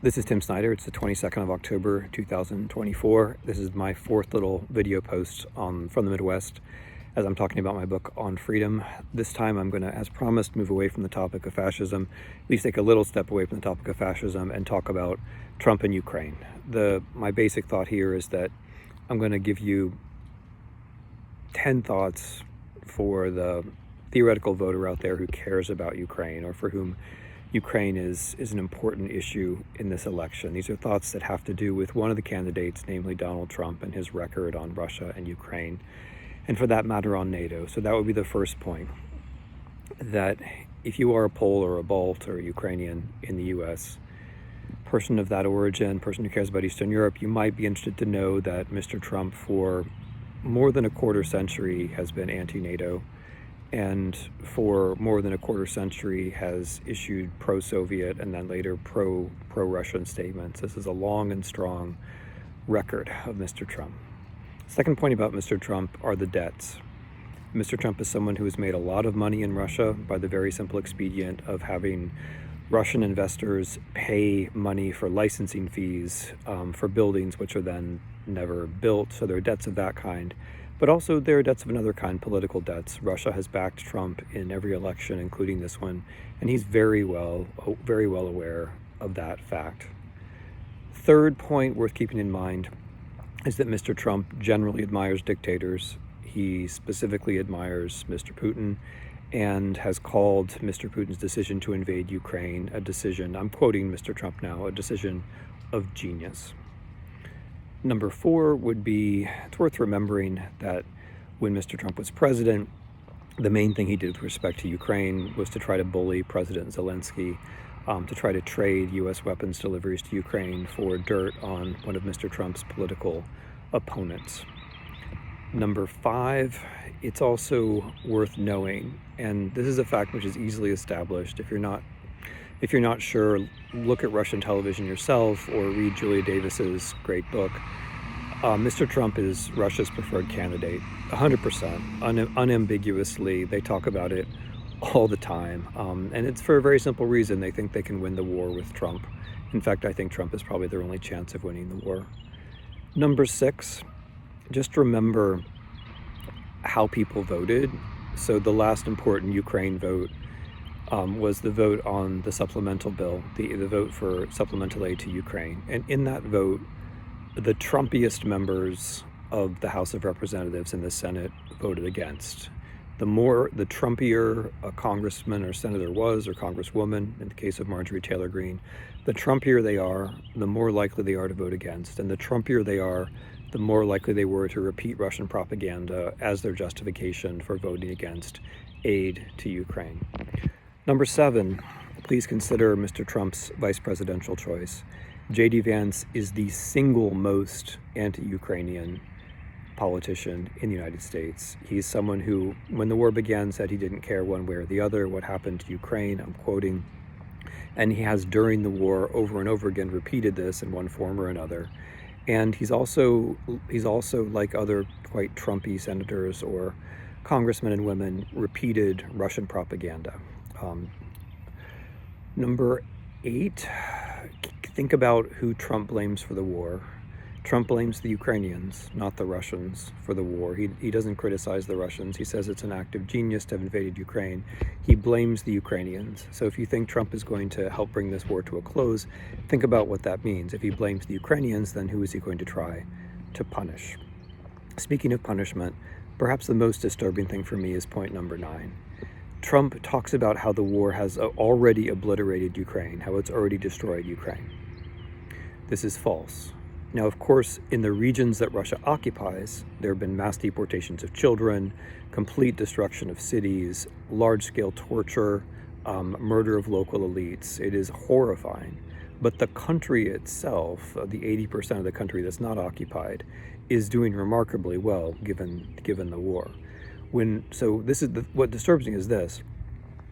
This is Tim Snyder. It's the 22nd of October, 2024. This is my fourth little video post from the Midwest as I'm talking about my book on freedom. This time I'm going to, as promised, move away from the topic of fascism, at least take a little step away from the topic of fascism and talk about Trump and Ukraine. My basic thought here is that I'm going to give you 10 thoughts for the theoretical voter out there who cares about Ukraine, or for whom Ukraine is an important issue in this election. These are thoughts that have to do with one of the candidates, namely Donald Trump, and his record on Russia and Ukraine, and for that matter on NATO. So that would be the first point, that if you are a Pole or a Balt or a Ukrainian in the US, person of that origin, person who cares about Eastern Europe, you might be interested to know that Mr. Trump for more than a quarter century has been anti-NATO, and for more than a quarter century has issued pro-Soviet and then later pro-Russian statements. This is a long and strong record of Mr. Trump. Second point about Mr. Trump are the debts. Mr. Trump is someone who has made a lot of money in Russia by the very simple expedient of having Russian investors pay money for licensing fees for buildings which are then never built. So there are debts of that kind. But also there are debts of another kind, political debts. Russia has backed Trump in every election, including this one, and he's very well aware of that fact. Third point worth keeping in mind is that Mr. Trump generally admires dictators. He specifically admires Mr. Putin and has called Mr. Putin's decision to invade Ukraine a decision, I'm quoting Mr. Trump now, a decision of genius. Number four would be, it's worth remembering that when Mr. Trump was president, the main thing he did with respect to Ukraine was to try to bully President Zelensky, to try to trade U.S. weapons deliveries to Ukraine for dirt on one of Mr. Trump's political opponents. Number five, it's also worth knowing, and this is a fact which is easily established. If you're not sure, look at Russian television yourself or read Julia Davis's great book. Mr. Trump is Russia's preferred candidate, 100%, unambiguously. They talk about it all the time, and it's for a very simple reason. They think they can win the war with Trump. In fact, I think Trump is probably their only chance of winning the war. Number six, just remember how people voted. So the last important Ukraine vote was the vote on the supplemental bill, the vote for supplemental aid to Ukraine. And in that vote, the Trumpiest members of the House of Representatives and the Senate voted against. The Trumpier a congressman or senator was, or congresswoman, in the case of Marjorie Taylor Greene, the Trumpier they are, the more likely they are to vote against. And the Trumpier they are, the more likely they were to repeat Russian propaganda as their justification for voting against aid to Ukraine. Number seven, please consider Mr. Trump's vice presidential choice. J.D. Vance is the single most anti-Ukrainian politician in the United States. He's someone who, when the war began, said he didn't care one way or the other what happened to Ukraine, I'm quoting, and he has during the war over and over again repeated this in one form or another. And he's also like other quite Trumpy senators or congressmen and women, repeated Russian propaganda. Number eight, think about who Trump blames for the war. Trump blames the Ukrainians, not the Russians, for the war. He doesn't criticize the Russians. He says it's an act of genius to have invaded Ukraine. He blames the Ukrainians. So if you think Trump is going to help bring this war to a close, think about what that means. If he blames the Ukrainians, then who is he going to try to punish? Speaking of punishment, perhaps the most disturbing thing for me is point number 9. Trump talks about how the war has already obliterated Ukraine, how it's already destroyed Ukraine. This is false. Now, of course, in the regions that Russia occupies, there have been mass deportations of children, complete destruction of cities, large-scale torture, murder of local elites. It is horrifying. But the country itself, the 80% of the country that's not occupied, is doing remarkably well given the war. What disturbs me is this.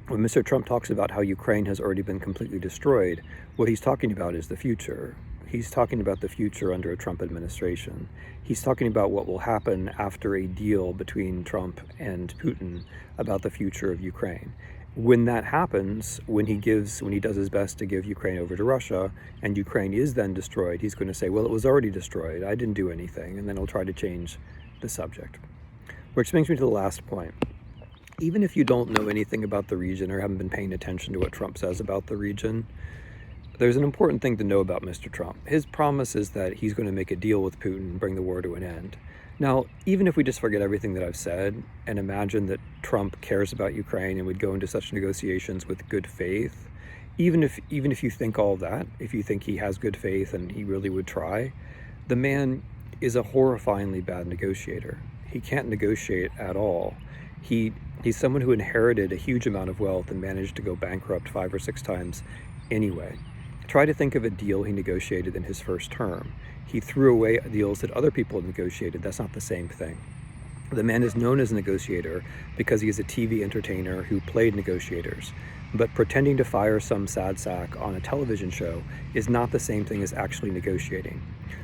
When Mr. Trump talks about how Ukraine has already been completely destroyed, what he's talking about is the future. He's talking about the future under a Trump administration. He's talking about what will happen after a deal between Trump and Putin about the future of Ukraine. When that happens, when he does his best to give Ukraine over to Russia, and Ukraine is then destroyed, he's going to say, well, it was already destroyed, I didn't do anything, and then he'll try to change the subject. Which brings me to the last point. Even if you don't know anything about the region or haven't been paying attention to what Trump says about the region, there's an important thing to know about Mr. Trump. His promise is that he's going to make a deal with Putin and bring the war to an end. Now, even if we just forget everything that I've said and imagine that Trump cares about Ukraine and would go into such negotiations with good faith, even if you think all that, if you think he has good faith and he really would try, the man is a horrifyingly bad negotiator. He can't negotiate at all. He's someone who inherited a huge amount of wealth and managed to go bankrupt 5 or 6 times anyway. Try to think of a deal he negotiated in his first term. He threw away deals that other people had negotiated. That's not the same thing. The man is known as a negotiator because he is a TV entertainer who played negotiators. But pretending to fire some sad sack on a television show is not the same thing as actually negotiating.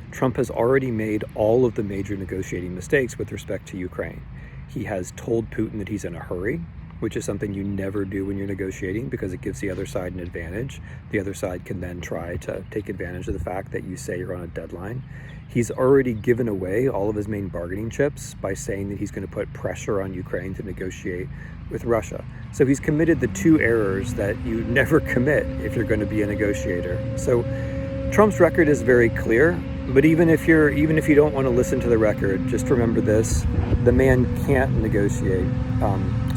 Trump has already made all of the major negotiating mistakes with respect to Ukraine. He has told Putin that he's in a hurry, which is something you never do when you're negotiating because it gives the other side an advantage. The other side can then try to take advantage of the fact that you say you're on a deadline. He's already given away all of his main bargaining chips by saying that he's going to put pressure on Ukraine to negotiate with Russia. So he's committed the 2 errors that you never commit if you're going to be a negotiator. So Trump's record is very clear, but even if you don't want to listen to the record, just remember this: the man can't negotiate.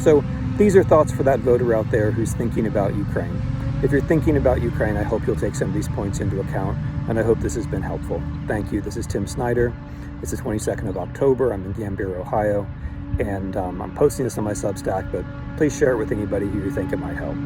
So these are thoughts for that voter out there who's thinking about Ukraine. If you're thinking about Ukraine, I hope you'll take some of these points into account, and I hope this has been helpful. Thank you. This is Tim Snyder. It's the 22nd of October. I'm in Gambier, Ohio, and I'm posting this on my Substack, but please share it with anybody who you think it might help.